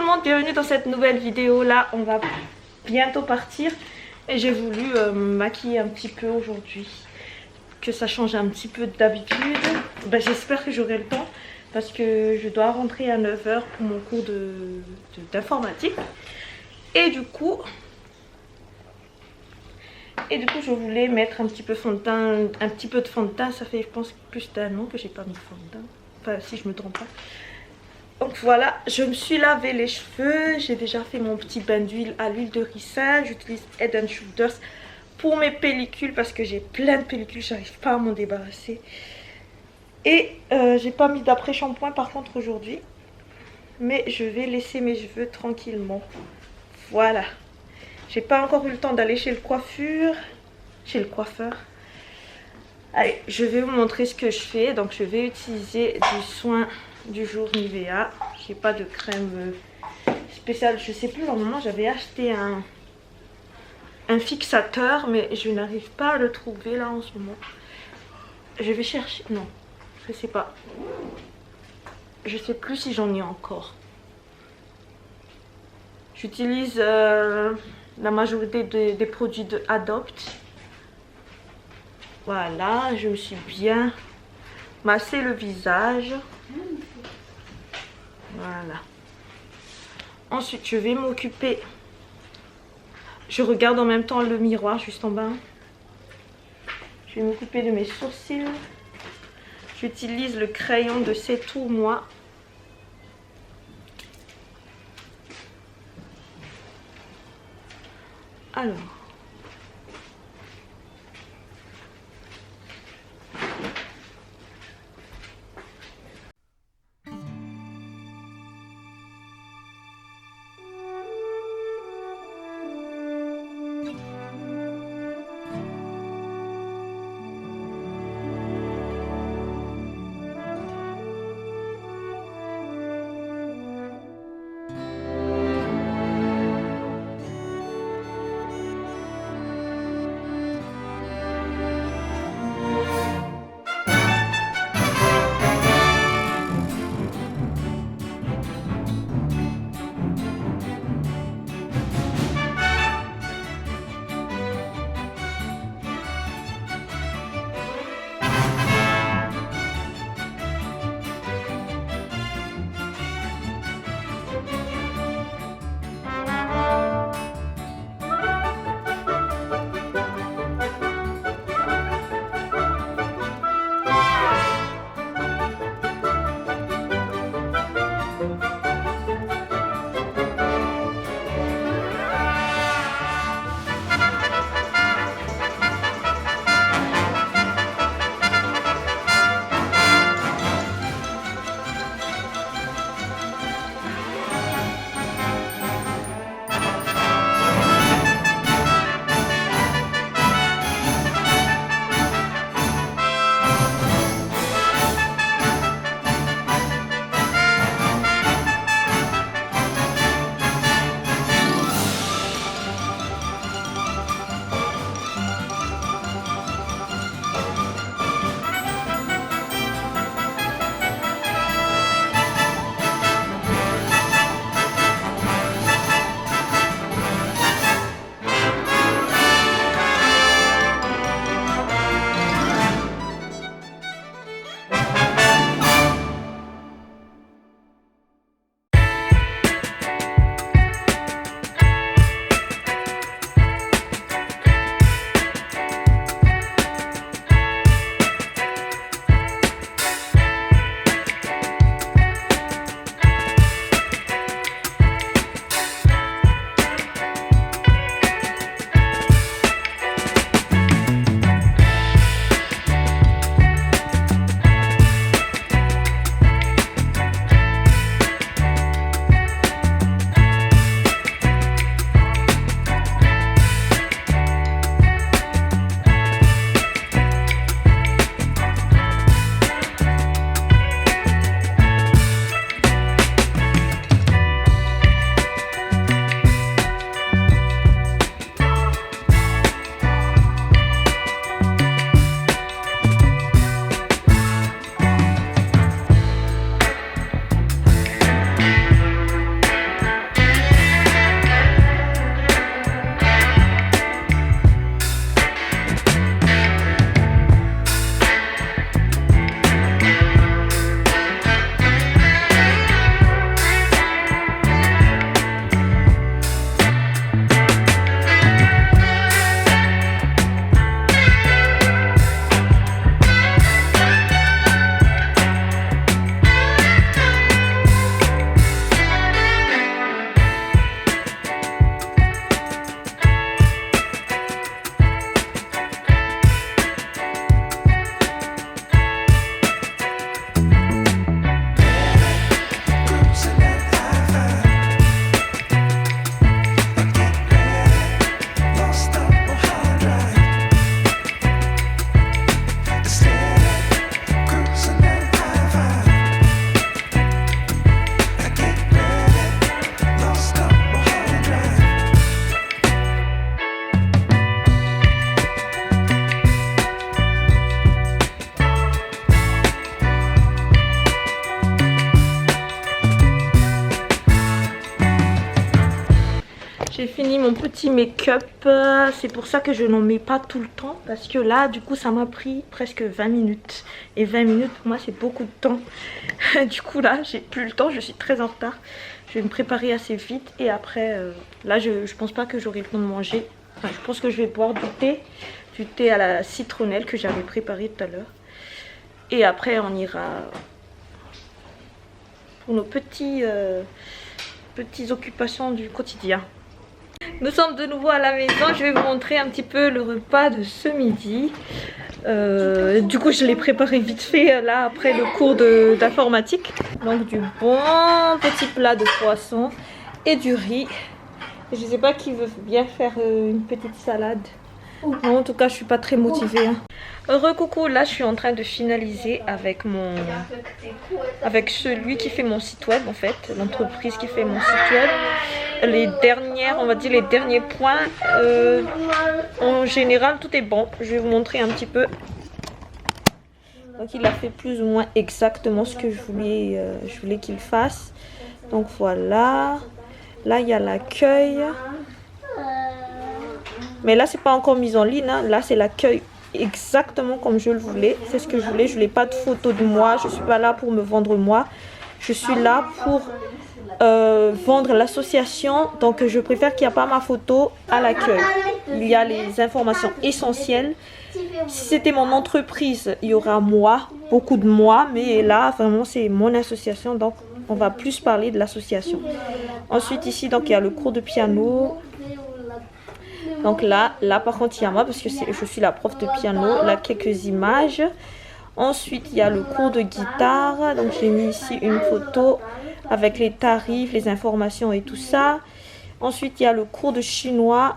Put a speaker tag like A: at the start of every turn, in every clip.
A: monde, bienvenue dans cette nouvelle vidéo. Là, on va bientôt partir et j'ai voulu me maquiller un petit peu aujourd'hui, que ça change un petit peu d'habitude. J'espère que j'aurai le temps parce que je dois rentrer à 9 h pour mon cours d'informatique. Et du coup, je voulais mettre un petit peu fond de teint, un petit peu de fond de teint. Ça fait, je pense, plus d'1 an que j'ai pas mis de fond de teint. Enfin, si je me trompe pas. Donc voilà, je me suis lavé les cheveux. J'ai déjà fait mon petit bain d'huile à l'huile de ricin. J'utilise Head and Shoulders pour mes pellicules parce que j'ai plein de pellicules. J'arrive pas à m'en débarrasser. Et j'ai pas mis d'après-shampoing par contre aujourd'hui. Mais je vais laisser mes cheveux tranquillement. Voilà. J'ai pas encore eu le temps d'aller chez le coiffeur. Allez, je vais vous montrer ce que je fais. Donc je vais utiliser du soin du jour Nivea. J'ai pas de crème spéciale. Je sais plus, normalement j'avais acheté un fixateur, mais je n'arrive pas à le trouver là en ce moment. Je vais chercher. Non, je sais pas. Je sais plus si j'en ai encore. J'utilise la majorité des produits de Adopt. Voilà, je me suis bien massé le visage. Voilà. Ensuite, je vais m'occuper. Je regarde en même temps le miroir juste en bas. Je vais m'occuper de mes sourcils. J'utilise le crayon de C'est Tout Moi. Alors. J'ai fini mon petit make-up. C'est pour ça que je n'en mets pas tout le temps. Parce que là, du coup, ça m'a pris presque 20 minutes. Et 20 minutes, pour moi, c'est beaucoup de temps. Du coup, là, j'ai plus le temps. Je suis très en retard. Je vais me préparer assez vite. Et après, là, je pense pas que j'aurai le temps de manger. Enfin, je pense que je vais boire du thé. Du thé à la citronnelle que j'avais préparé tout à l'heure. Et après, on ira pour nos petites occupations du quotidien. Nous sommes de nouveau à la maison. Je vais vous montrer un petit peu le repas de ce midi. Du coup, je l'ai préparé vite fait là après le cours d'informatique. Donc du bon petit plat de poisson et du riz. Je ne sais pas qui veut bien faire une petite salade. Non, en tout cas, je suis pas très motivée. Hein. Recoucou, là je suis en train de finaliser avec celui qui fait mon site web en fait, l'entreprise qui fait mon site web. Les derniers points. En général, tout est bon. Je vais vous montrer un petit peu. Donc il a fait plus ou moins exactement ce que je voulais qu'il fasse. Donc voilà. Là il y a l'accueil. Mais là c'est pas encore mis en ligne. Hein. Là c'est l'accueil exactement comme je le voulais. C'est ce que je voulais. Je voulais pas de photos de moi. Je suis pas là pour me vendre moi. Je suis là pour vendre l'association. Donc je préfère qu'il n'y a pas ma photo à l'accueil. Il y a les informations essentielles. Si c'était mon entreprise, il y aura moi, beaucoup de moi. Mais là vraiment c'est mon association. Donc on va plus parler de l'association. Ensuite ici donc il y a le cours de piano. Donc là par contre il y a moi parce que je suis la prof de piano. Là quelques images. Ensuite il y a le cours de guitare. Donc j'ai mis ici une photo avec les tarifs, les informations et tout ça. Ensuite il y a le cours de chinois.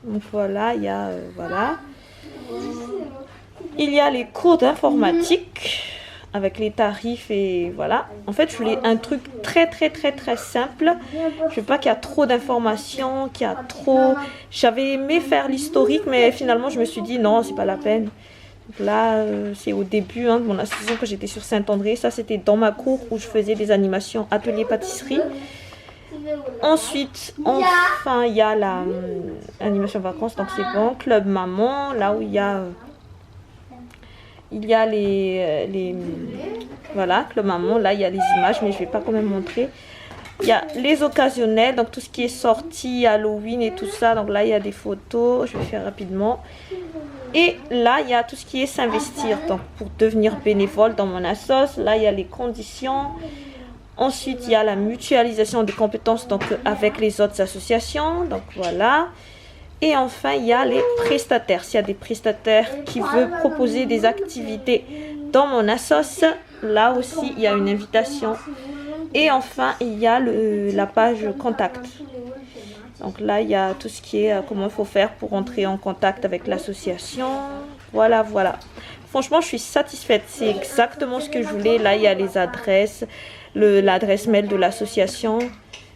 A: Donc voilà, il y a voilà. Il y a les cours d'informatique avec les tarifs et voilà. En fait je voulais un truc très simple. Je veux pas qu'il y a trop d'informations, qu'il y a trop. J'avais aimé faire l'historique mais finalement je me suis dit non c'est pas la peine. Donc là c'est au début de mon association que j'étais sur Saint-André. Ça c'était dans ma cour où je faisais des animations atelier pâtisserie. Ensuite enfin il y a la animation vacances donc c'est bon. Club maman là où il y a les voilà Club maman. Là il y a les images mais je vais pas quand même montrer. Il y a les occasionnels donc tout ce qui est sorti Halloween et tout ça. Donc là il y a des photos, je vais faire rapidement. Et là il y a tout ce qui est s'investir donc pour devenir bénévole dans mon assos. Là il y a les conditions. Ensuite il y a la mutualisation des compétences donc avec les autres associations. Donc voilà. Et enfin il y a les prestataires. S'il y a des prestataires qui veulent proposer des activités dans mon assos, là aussi il y a une invitation. Et enfin il y a la page contact. Donc là il y a tout ce qui est comment il faut faire pour entrer en contact avec l'association. Voilà. Franchement je suis satisfaite. C'est exactement ce que je voulais. Là il y a les adresses, l'adresse mail de l'association.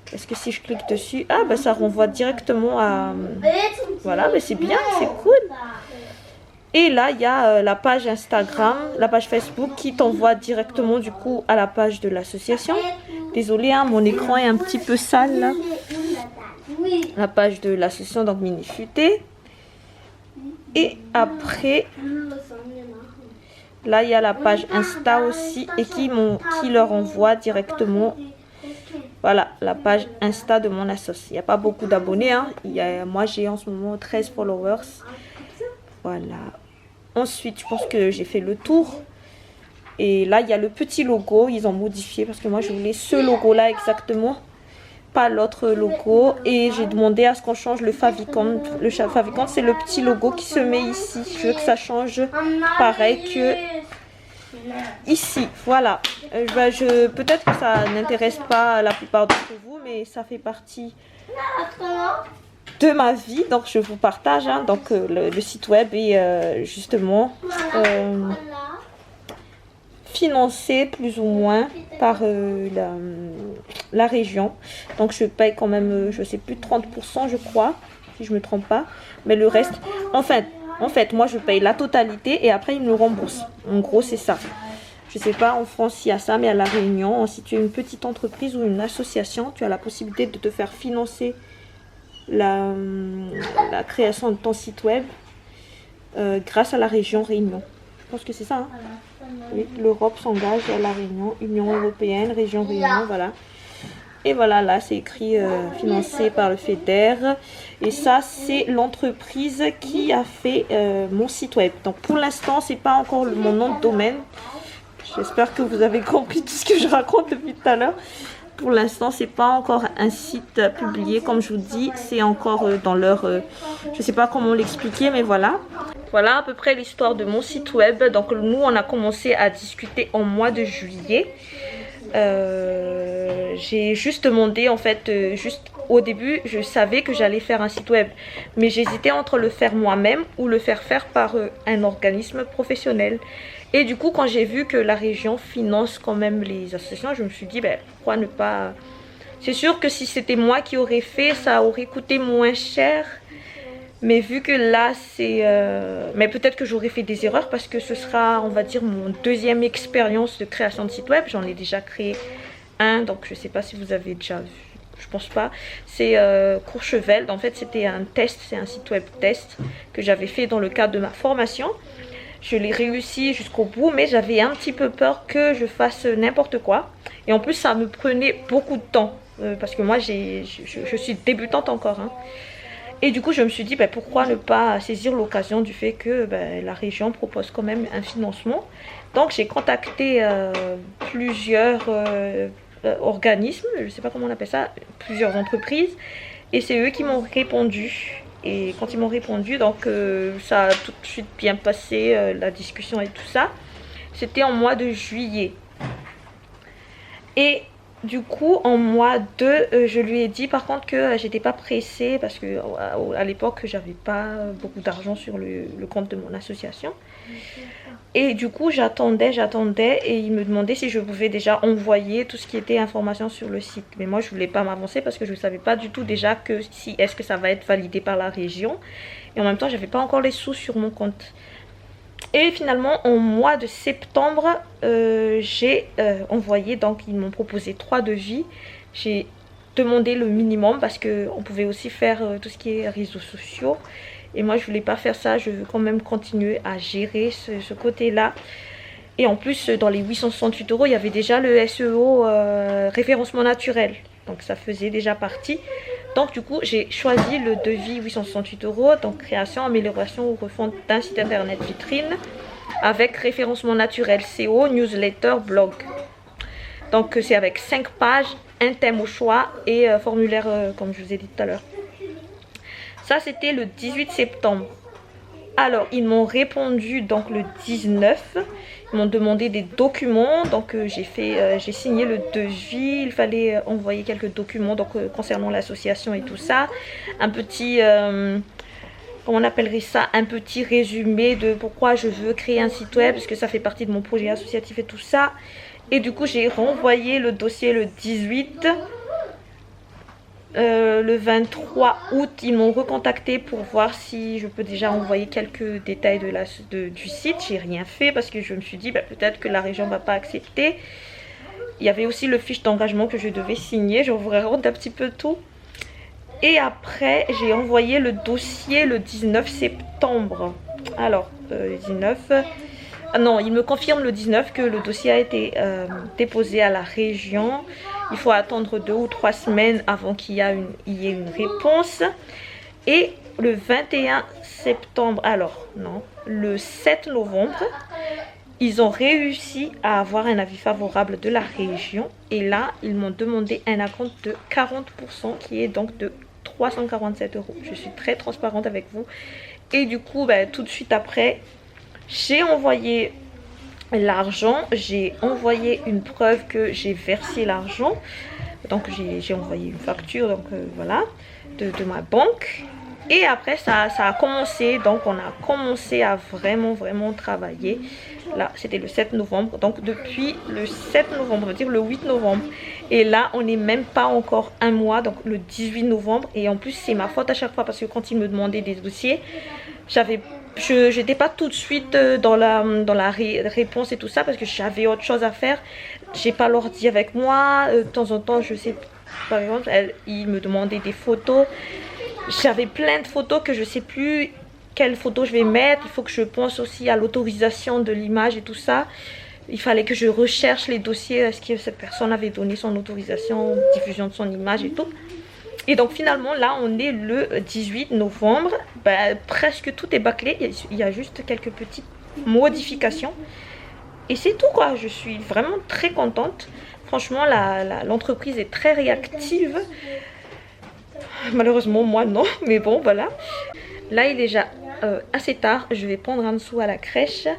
A: Parce que si je clique dessus, ça renvoie directement à... Voilà, mais c'est bien, c'est cool. Et là, il y a la page Instagram, la page Facebook qui t'envoie directement du coup à la page de l'association. Désolée, mon écran est un petit peu sale là. La page de l'association, donc Mini Futé. Et après, là, il y a la page Insta aussi et qui leur envoie directement... Voilà, la page Insta de mon assos. Il n'y a pas beaucoup d'abonnés. Moi, j'ai en ce moment 13 followers. Voilà. Ensuite, je pense que j'ai fait le tour. Et là, il y a le petit logo. Ils ont modifié parce que moi, je voulais ce logo-là exactement. Pas l'autre logo. Et j'ai demandé à ce qu'on change le favicon. Le favicon, c'est le petit logo qui se met ici. Je veux que ça change pareil que... ici, voilà. Peut-être que ça n'intéresse pas la plupart d'entre vous, mais ça fait partie de ma vie, donc je vous partage. Donc le site web est justement financé plus ou moins par la région. Donc je paye quand même, je sais plus, 30% je crois, si je me trompe pas. Mais le reste, en fait, moi je paye la totalité et après ils me remboursent. En gros, c'est ça. Je sais pas en France s'il y a ça, mais à La Réunion, si tu es une petite entreprise ou une association, tu as la possibilité de te faire financer la création de ton site web grâce à la région Réunion. Je pense que c'est ça, hein? Oui, l'Europe s'engage à la Réunion, Union européenne, région Réunion, voilà. Et voilà, là c'est écrit financé par le FEDER. Et ça c'est l'entreprise qui a fait mon site web. Donc pour l'instant c'est pas encore mon nom de domaine. J'espère que vous avez compris tout ce que je raconte depuis tout à l'heure. Pour l'instant c'est pas encore un site publié, comme je vous dis, c'est encore dans leur... je sais pas comment l'expliquer, mais voilà. Voilà à peu près l'histoire de mon site web. Donc nous on a commencé à discuter en mois de juillet. J'ai juste demandé en fait, juste au début je savais que j'allais faire un site web, mais j'hésitais entre le faire moi-même ou le faire par un organisme professionnel. Et du coup quand j'ai vu que la région finance quand même les associations, je me suis dit ben, pourquoi ne pas... C'est sûr que si c'était moi qui aurais fait, ça aurait coûté moins cher. Mais vu que là c'est... Mais peut-être que j'aurais fait des erreurs parce que ce sera, on va dire, mon deuxième expérience de création de site web. J'en ai déjà créé un, donc je ne sais pas si vous avez déjà vu. Je pense pas. C'est Courchevel. En fait c'était un test, c'est un site web test que j'avais fait dans le cadre de ma formation. Je l'ai réussi jusqu'au bout, mais j'avais un petit peu peur que je fasse n'importe quoi. Et en plus ça me prenait beaucoup de temps. Parce que moi je suis débutante encore, hein. Et du coup, je me suis dit, ben, pourquoi ne pas saisir l'occasion du fait que ben, la région propose quand même un financement. Donc, j'ai contacté plusieurs organismes, je ne sais pas comment on appelle ça, plusieurs entreprises. Et c'est eux qui m'ont répondu. Et quand ils m'ont répondu, donc ça a tout de suite bien passé, la discussion et tout ça. C'était en mois de juillet. Et... du coup, en mois 2, je lui ai dit par contre que j'étais pas pressée parce que à l'époque, j'avais pas beaucoup d'argent sur le compte de mon association. Et du coup, j'attendais et il me demandait si je pouvais déjà envoyer tout ce qui était information sur le site. Mais moi, je voulais pas m'avancer parce que je ne savais pas du tout déjà que si est-ce que ça va être validé par la région. Et en même temps, j'avais pas encore les sous sur mon compte. Et finalement, en mois de septembre, j'ai envoyé, donc ils m'ont proposé 3 devis. J'ai demandé le minimum parce qu'on pouvait aussi faire tout ce qui est réseaux sociaux. Et moi, je voulais pas faire ça, je veux quand même continuer à gérer ce côté-là. Et en plus, dans les 868 €, il y avait déjà le SEO référencement naturel. Donc ça faisait déjà partie. Donc du coup j'ai choisi le devis 868 €, donc création, amélioration ou refonte d'un site internet vitrine avec référencement naturel, SEO, newsletter, blog. Donc c'est avec 5 pages, un thème au choix et formulaire comme je vous ai dit tout à l'heure. Ça c'était le 18 septembre. Alors ils m'ont répondu donc le 19. Ils m'ont demandé des documents, donc j'ai signé le devis. Il fallait envoyer quelques documents donc concernant l'association et tout ça. Un petit, comment on appellerait ça, un petit résumé de pourquoi je veux créer un site web, parce que ça fait partie de mon projet associatif et tout ça. Et du coup j'ai renvoyé le dossier le 18. Le 23 août, ils m'ont recontacté pour voir si je peux déjà envoyer quelques détails du site. J'ai rien fait parce que je me suis dit peut-être que la région ne va pas accepter. Il y avait aussi le fiche d'engagement que je devais signer. Je vous raconte un petit peu tout. Et après, j'ai envoyé le dossier le 19 septembre. Alors, le 19... non, il me confirme le 19 que le dossier a été déposé à la région. Il faut attendre 2 ou 3 semaines avant qu'il y ait une réponse. Et le 21 septembre, alors non, le 7 novembre, ils ont réussi à avoir un avis favorable de la région. Et là, ils m'ont demandé un acompte de 40% qui est donc de 347 €. Je suis très transparente avec vous. Et du coup, tout de suite après, j'ai envoyé l'argent, j'ai envoyé une preuve que j'ai versé l'argent, donc j'ai envoyé une facture, donc voilà, de ma banque. Et après ça a commencé, donc on a commencé à vraiment travailler. Là c'était le 7 novembre, donc depuis le 7 novembre, on va dire le 8 novembre, et là on n'est même pas encore un mois, donc le 18 novembre. Et en plus c'est ma faute à chaque fois parce que quand ils me demandaient des dossiers, je n'étais pas tout de suite dans la réponse et tout ça parce que j'avais autre chose à faire. J'ai pas l'ordi avec moi. De temps en temps, je sais, par exemple, il me demandait des photos. J'avais plein de photos que je sais plus quelle photo je vais mettre. Il faut que je pense aussi à l'autorisation de l'image et tout ça. Il fallait que je recherche les dossiers. Est-ce que cette personne avait donné son autorisation, diffusion de son image et tout. Et donc finalement là on est le 18 novembre. Ben, presque tout est bâclé. Il y a juste quelques petites modifications. Et c'est tout quoi. Je suis vraiment très contente. Franchement l'entreprise est très réactive. Malheureusement moi non. Mais bon voilà. Là il est déjà assez tard. Je vais prendre un dessous à la crèche.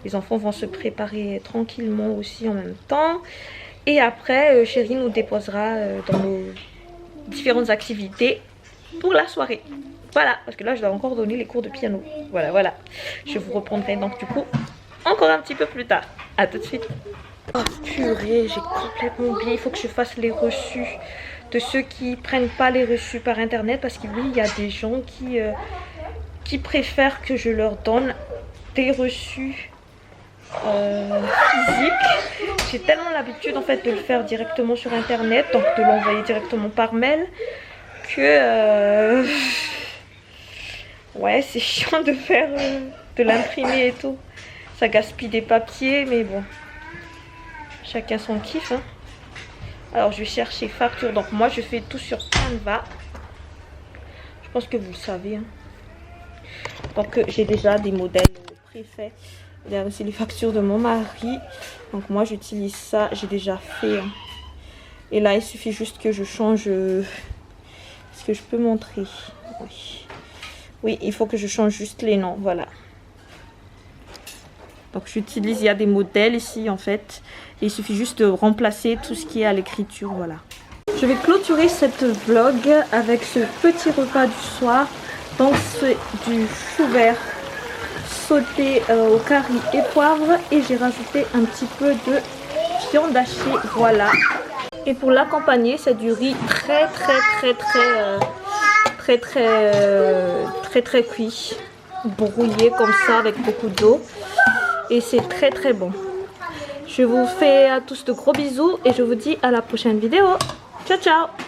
A: Les enfants vont se préparer tranquillement aussi en même temps. Et après chérie nous déposera dans nos différentes activités pour la soirée. Voilà, parce que là je dois encore donner les cours de piano. Voilà. Je vous reprendrai donc du coup encore un petit peu plus tard. A tout de suite. Oh purée, j'ai complètement oublié. Il faut que je fasse les reçus de ceux qui prennent pas les reçus par internet. Parce que oui, il y a des gens qui préfèrent que je leur donne des reçus physiques. J'ai tellement l'habitude en fait de le faire directement sur internet, donc de l'envoyer directement par mail, que ouais c'est chiant de faire de l'imprimer et tout. Ça gaspille des papiers, mais bon, chacun son kiff hein. Alors je vais chercher facture. Donc moi je fais tout sur Canva. Je pense que vous le savez hein. Donc j'ai déjà des modèles préfaits. Il y a aussi les factures de mon mari. Donc moi j'utilise ça. J'ai déjà fait. Hein. Et là il suffit juste que je change. Est-ce que je peux montrer? Oui. Oui, il faut que je change juste les noms. Voilà. Donc j'utilise, il y a des modèles ici en fait. Et il suffit juste de remplacer tout ce qui est à l'écriture. Voilà. Je vais clôturer cette vlog avec ce petit repas du soir. Donc c'est du chou vert sauté au curry et poivre. Et j'ai rajouté un petit peu de viande hachée. Voilà. Et pour l'accompagner, c'est du riz très cuit. Brouillé comme ça avec beaucoup d'eau. Et c'est très bon. Je vous fais à tous de gros bisous. Et je vous dis à la prochaine vidéo. Ciao ciao.